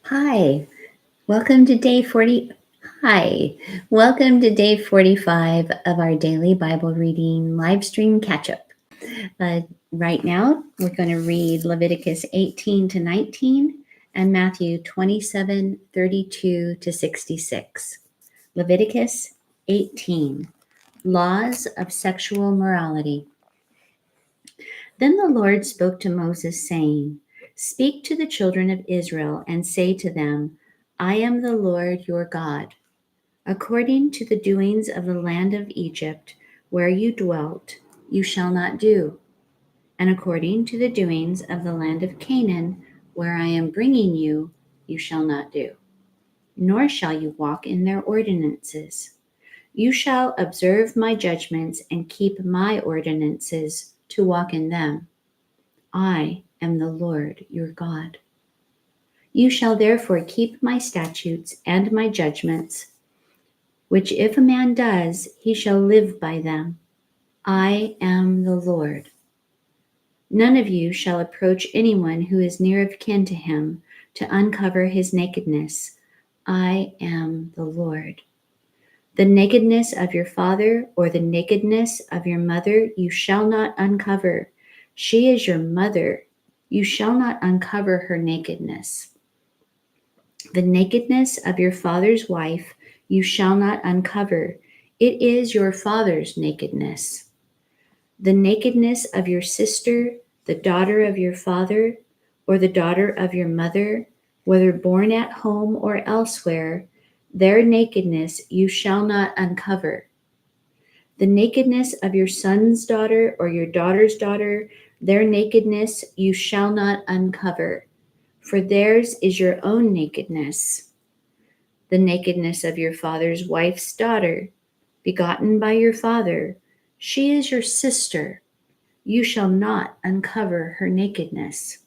Hi, welcome to day 40. Hi, welcome to day 45 of our daily Bible reading live stream catch up. Right now, we're going to read Leviticus 18 to 19 and Matthew 27, 32 to 66. Leviticus 18, Laws of Sexual Morality. Then the Lord spoke to Moses, saying, Speak to the children of Israel and say to them, I am the Lord your God. According to the doings of the land of Egypt, where you dwelt, you shall not do. And according to the doings of the land of Canaan, where I am bringing you, you shall not do. Nor shall you walk in their ordinances. You shall observe my judgments and keep my ordinances to walk in them. I am the Lord your God. You shall therefore keep my statutes and my judgments, which if a man does, he shall live by them. I am the Lord. None of you shall approach anyone who is near of kin to him to uncover his nakedness. I am the Lord. The nakedness of your father or the nakedness of your mother you shall not uncover. She is your mother. You shall not uncover her nakedness. The nakedness of your father's wife you shall not uncover. It is your father's nakedness. The nakedness of your sister, the daughter of your father, or the daughter of your mother, whether born at home or elsewhere, their nakedness you shall not uncover. The nakedness of your son's daughter or your daughter's daughter, their nakedness you shall not uncover, for theirs is your own nakedness. The nakedness of your father's wife's daughter, begotten by your father, she is your sister. You shall not uncover her nakedness.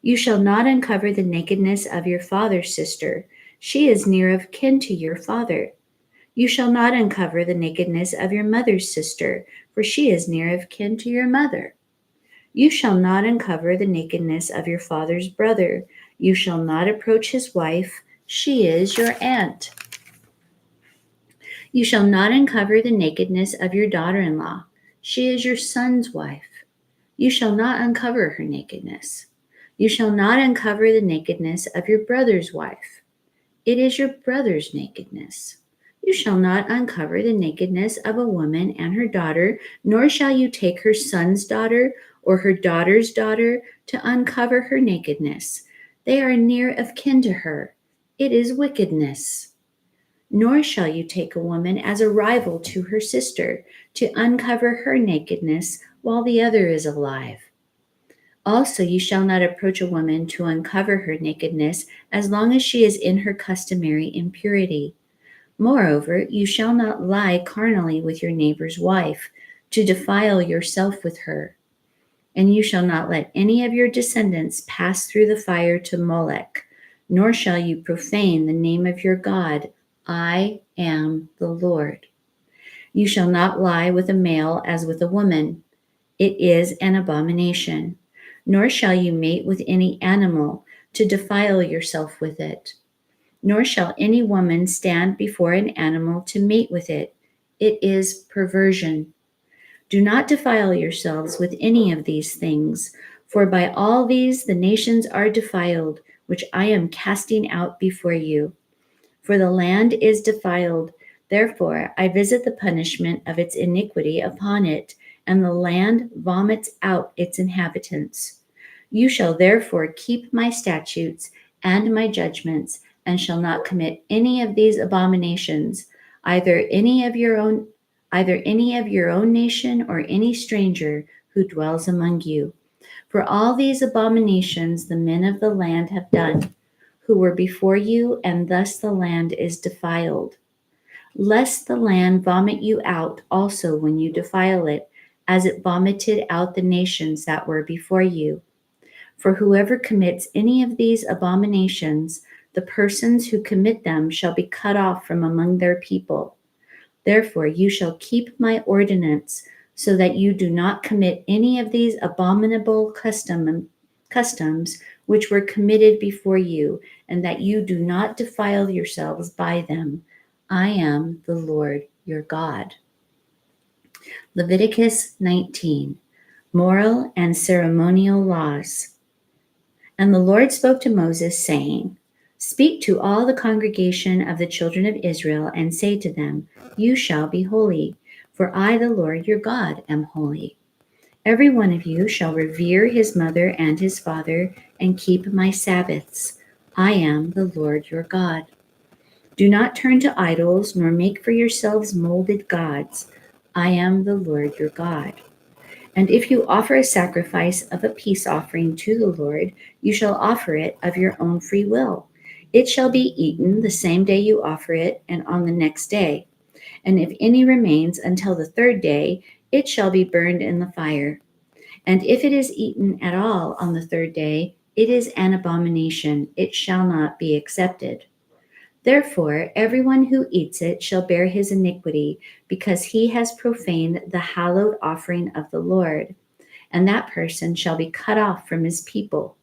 You shall not uncover the nakedness of your father's sister. She is near of kin to your father. You shall not uncover the nakedness of your mother's sister, for she is near of kin to your mother. You shall not uncover the nakedness of your father's brother. You shall not approach his wife. She is your aunt. You shall not uncover the nakedness of your daughter-in-law. She is your son's wife. You shall not uncover her nakedness. You shall not uncover the nakedness of your brother's wife. It is your brother's nakedness. You shall not uncover the nakedness of a woman and her daughter, nor shall you take her son's daughter or her daughter's daughter to uncover her nakedness. They are near of kin to her. It is wickedness. Nor shall you take a woman as a rival to her sister to uncover her nakedness while the other is alive. Also, you shall not approach a woman to uncover her nakedness as long as she is in her customary impurity. Moreover, you shall not lie carnally with your neighbor's wife to defile yourself with her. And you shall not let any of your descendants pass through the fire to Molech, nor shall you profane the name of your God. I am the Lord. You shall not lie with a male as with a woman. It is an abomination. Nor shall you mate with any animal to defile yourself with it. Nor shall any woman stand before an animal to mate with it. It is perversion. Do not defile yourselves with any of these things, for by all these the nations are defiled, which I am casting out before you. For the land is defiled, therefore I visit the punishment of its iniquity upon it, and the land vomits out its inhabitants. You shall therefore keep my statutes and my judgments, and shall not commit any of these abominations, either any of your own nation or any stranger who dwells among you. For all these abominations the men of the land have done, who were before you, and thus the land is defiled. Lest the land vomit you out also when you defile it, as it vomited out the nations that were before you. For whoever commits any of these abominations, the persons who commit them shall be cut off from among their people. Therefore you shall keep my ordinance, so that you do not commit any of these abominable customs which were committed before you, and that you do not defile yourselves by them. I am the Lord your God. Leviticus 19, Moral and Ceremonial Laws. And the Lord spoke to Moses, saying, Speak to all the congregation of the children of Israel, and say to them, You shall be holy, for I, the Lord your God, am holy. Every one of you shall revere his mother and his father, and keep my Sabbaths. I am the Lord your God. Do not turn to idols, nor make for yourselves molded gods. I am the Lord your God. And if you offer a sacrifice of a peace offering to the Lord, you shall offer it of your own free will. It shall be eaten the same day you offer it, and on the next day. And if any remains until the third day, it shall be burned in the fire. And if it is eaten at all on the third day, it is an abomination. It shall not be accepted. Therefore, everyone who eats it shall bear his iniquity, because he has profaned the hallowed offering of the Lord, and that person shall be cut off from his people.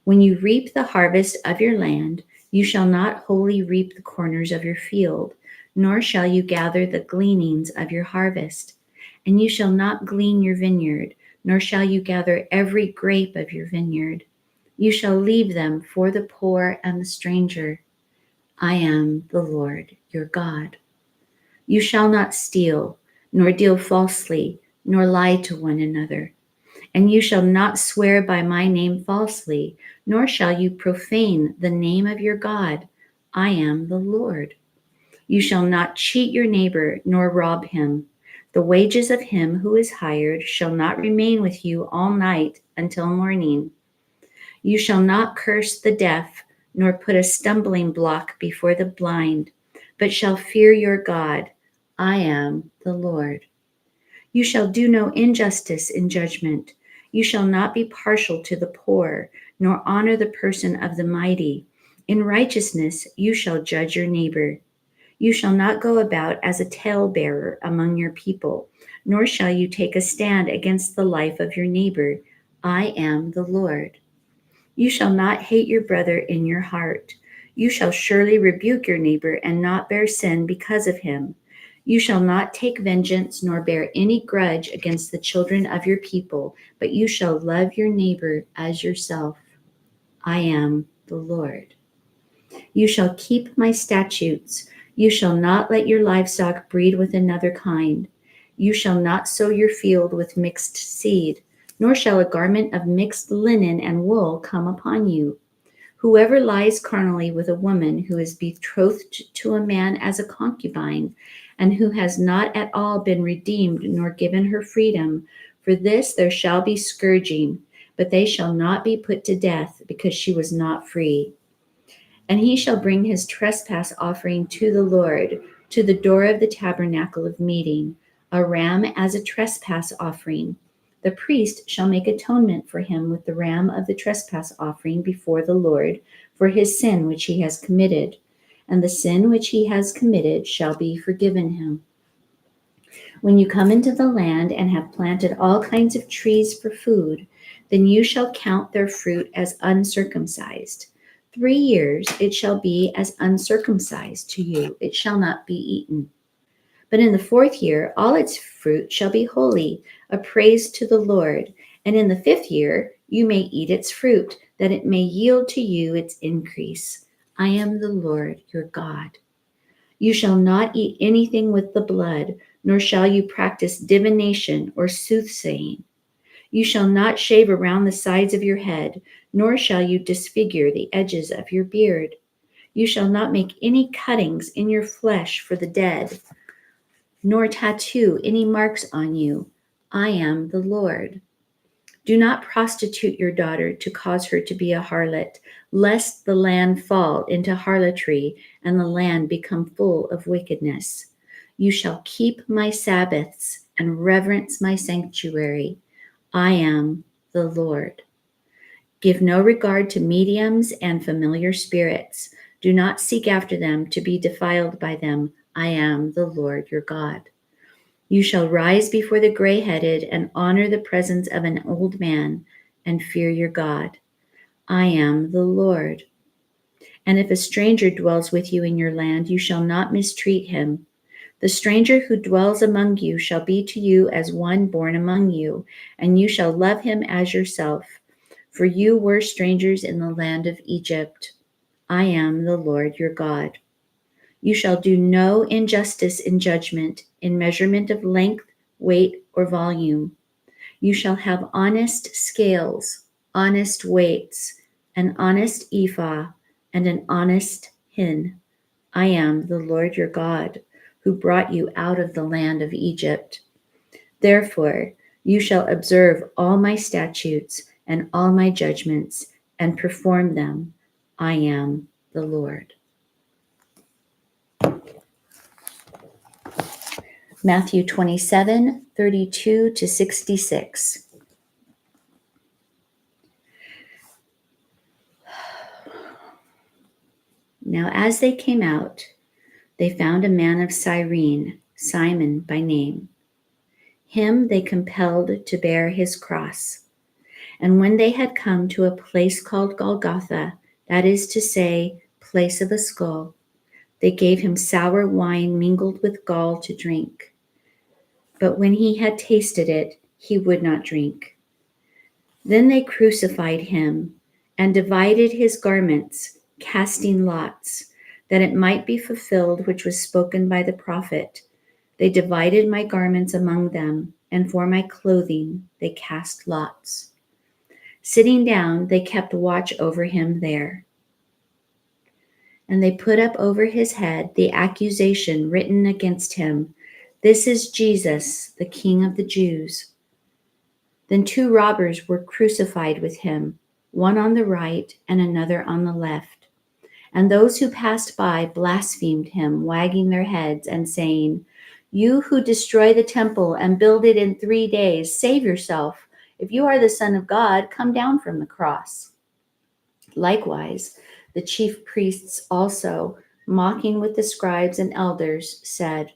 When you reap the harvest of your land, you shall not wholly reap the corners of your field, nor shall you gather the gleanings of your harvest. And you shall not glean your vineyard, nor shall you gather every grape of your vineyard. You shall leave them for the poor and the stranger. I am the Lord your God. You shall not steal, nor deal falsely, nor lie to one another. And you shall not swear by my name falsely, nor shall you profane the name of your God. I am the Lord. You shall not cheat your neighbor, nor rob him. The wages of him who is hired shall not remain with you all night until morning. You shall not curse the deaf, nor put a stumbling block before the blind, but shall fear your God. I am the Lord. You shall do no injustice in judgment. You shall not be partial to the poor, nor honor the person of the mighty. In righteousness you shall judge your neighbor. You shall not go about as a talebearer among your people, nor shall you take a stand against the life of your neighbor. I am the Lord. You shall not hate your brother in your heart. You shall surely rebuke your neighbor and not bear sin because of him. You shall not take vengeance nor bear any grudge against the children of your people, but you shall love your neighbor as yourself. I am the Lord. You shall keep my statutes. You shall not let your livestock breed with another kind. You shall not sow your field with mixed seed, nor shall a garment of mixed linen and wool come upon you. Whoever lies carnally with a woman who is betrothed to a man as a concubine, and who has not at all been redeemed nor given her freedom, for this there shall be scourging, but they shall not be put to death, because she was not free. And he shall bring his trespass offering to the Lord, to the door of the tabernacle of meeting, a ram as a trespass offering. The priest shall make atonement for him with the ram of the trespass offering before the Lord for his sin which he has committed, and the sin which he has committed shall be forgiven him. When you come into the land and have planted all kinds of trees for food, then you shall count their fruit as uncircumcised. 3 years it shall be as uncircumcised to you, it shall not be eaten. But in the 4th year all its fruit shall be holy, a praise to the Lord. And in the 5th year you may eat its fruit, that it may yield to you its increase. I am the Lord your God. You shall not eat anything with the blood, nor shall you practice divination or soothsaying. You shall not shave around the sides of your head, nor shall you disfigure the edges of your beard. You shall not make any cuttings in your flesh for the dead, nor tattoo any marks on you. I am the Lord. Do not prostitute your daughter to cause her to be a harlot, lest the land fall into harlotry and the land become full of wickedness. You shall keep my Sabbaths and reverence my sanctuary. I am the Lord. Give no regard to mediums and familiar spirits. Do not seek after them to be defiled by them. I am the Lord your God. You shall rise before the gray-headed and honor the presence of an old man and fear your God. I am the Lord. And if a stranger dwells with you in your land, you shall not mistreat him. The stranger who dwells among you shall be to you as one born among you, and you shall love him as yourself. For you were strangers in the land of Egypt. I am the Lord your God. You shall do no injustice in judgment, in measurement of length, weight, or volume. You shall have honest scales, honest weights, an honest ephah, and an honest hin. I am the Lord your God, who brought you out of the land of Egypt. Therefore, you shall observe all my statutes and all my judgments and perform them. I am the Lord. Matthew 27:32-66. Now, as they came out, they found a man of Cyrene, Simon by name. Him they compelled to bear his cross. And when they had come to a place called Golgotha, that is to say, place of a skull, they gave him sour wine mingled with gall to drink. But when he had tasted it, he would not drink. Then they crucified him and divided his garments, casting lots, that it might be fulfilled which was spoken by the prophet. They divided my garments among them, and for my clothing they cast lots. Sitting down, they kept watch over him there. And they put up over his head the accusation written against him, "This is Jesus, the King of the Jews." Then 2 robbers were crucified with him, one on the right and another on the left. And those who passed by blasphemed him, wagging their heads and saying, "You who destroy the temple and build it in 3 days, save yourself. If you are the Son of God, come down from the cross." Likewise, the chief priests also, mocking with the scribes and elders, said,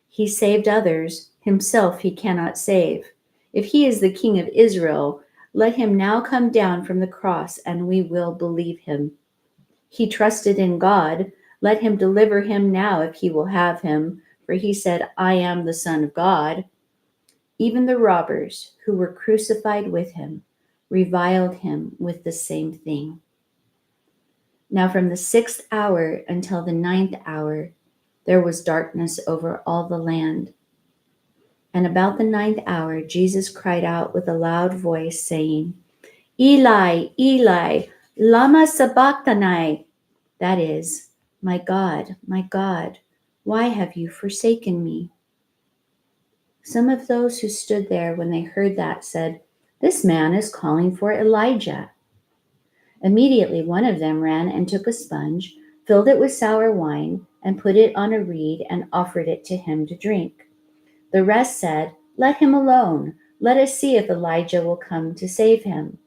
"He saved others, himself he cannot save. If he is the King of Israel, let him now come down from the cross, and we will believe him. He trusted in God. Let him deliver him now if he will have him, for he said, 'I am the Son of God.'" Even the robbers who were crucified with him reviled him with the same thing. Now from the 6th hour until the 9th hour, there was darkness over all the land. And about the 9th hour, Jesus cried out with a loud voice, saying, "Eli, Eli, lama sabachthani?" That is, my God, why have you forsaken me?" Some of those who stood there when they heard that said, "This man is calling for Elijah." Immediately one of them ran and took a sponge, filled it with sour wine, and put it on a reed and offered it to him to drink. The rest said, "Let him alone. Let us see if Elijah will come to save him."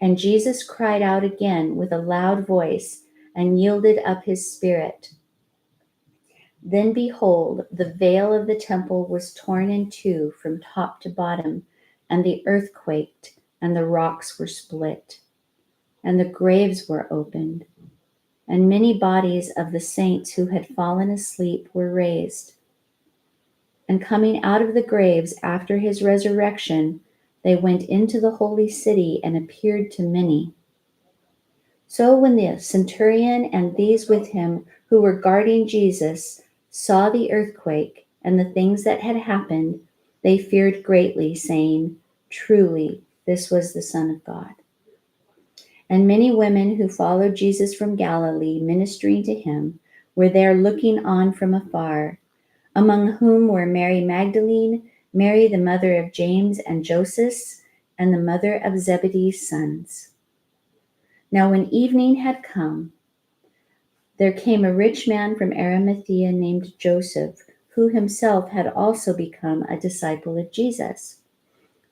And Jesus cried out again with a loud voice and yielded up his spirit. Then behold, the veil of the temple was torn in two from top to bottom, and the earth quaked, and the rocks were split, and the graves were opened, and many bodies of the saints who had fallen asleep were raised. And coming out of the graves after his resurrection, they went into the holy city and appeared to many. So when the centurion and these with him who were guarding Jesus saw the earthquake and the things that had happened, they feared greatly, saying, "Truly, this was the Son of God." And many women who followed Jesus from Galilee, ministering to him, were there looking on from afar, among whom were Mary Magdalene, Mary the mother of James and Joseph, and the mother of Zebedee's sons. Now when evening had come, there came a rich man from Arimathea named Joseph, who himself had also become a disciple of Jesus.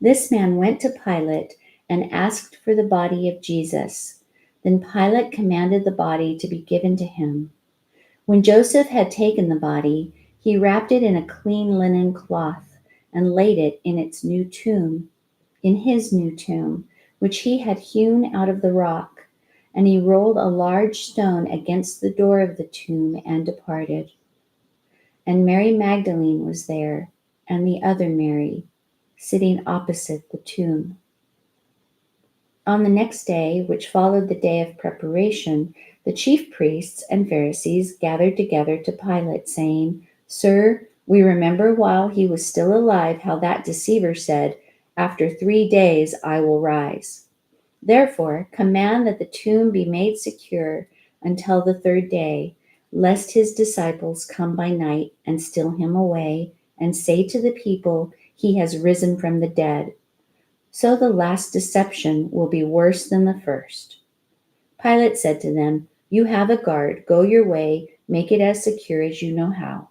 This man went to Pilate and asked for the body of Jesus. Then Pilate commanded the body to be given to him. When Joseph had taken the body, he wrapped it in a clean linen cloth and laid it in his new tomb, which he had hewn out of the rock. And he rolled a large stone against the door of the tomb and departed. And Mary Magdalene was there, and the other Mary, sitting opposite the tomb. On the next day, which followed the day of preparation, the chief priests and Pharisees gathered together to Pilate, saying, Sir, we remember while he was still alive how that deceiver said, After 3 days I will rise. Therefore, command that the tomb be made secure until the 3rd day, lest his disciples come by night and steal him away, and say to the people, He has risen from the dead. So the last deception will be worse than the first. Pilate said to them, You have a guard, go your way, make it as secure as you know how.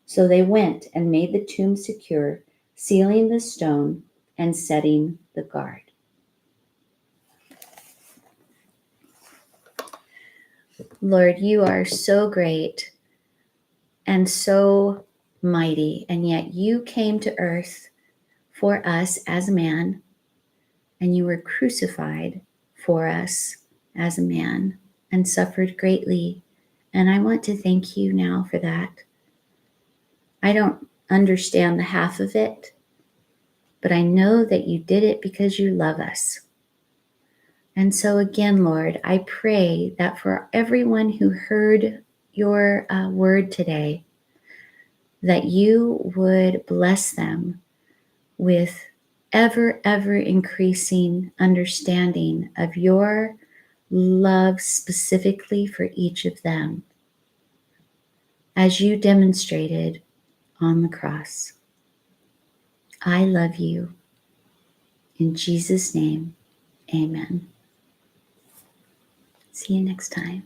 So they went and made the tomb secure, sealing the stone and setting the guard. Lord, you are so great and so mighty, and yet you came to earth for us as a man, and you were crucified for us as a man and suffered greatly. And I want to thank you now for that. I don't understand the half of it, but I know that you did it because you love us. And so again, Lord, I pray that for everyone who heard your word today, that you would bless them with ever increasing understanding of your love specifically for each of them, as you demonstrated on the cross. I love you. In Jesus' name, amen. See you next time.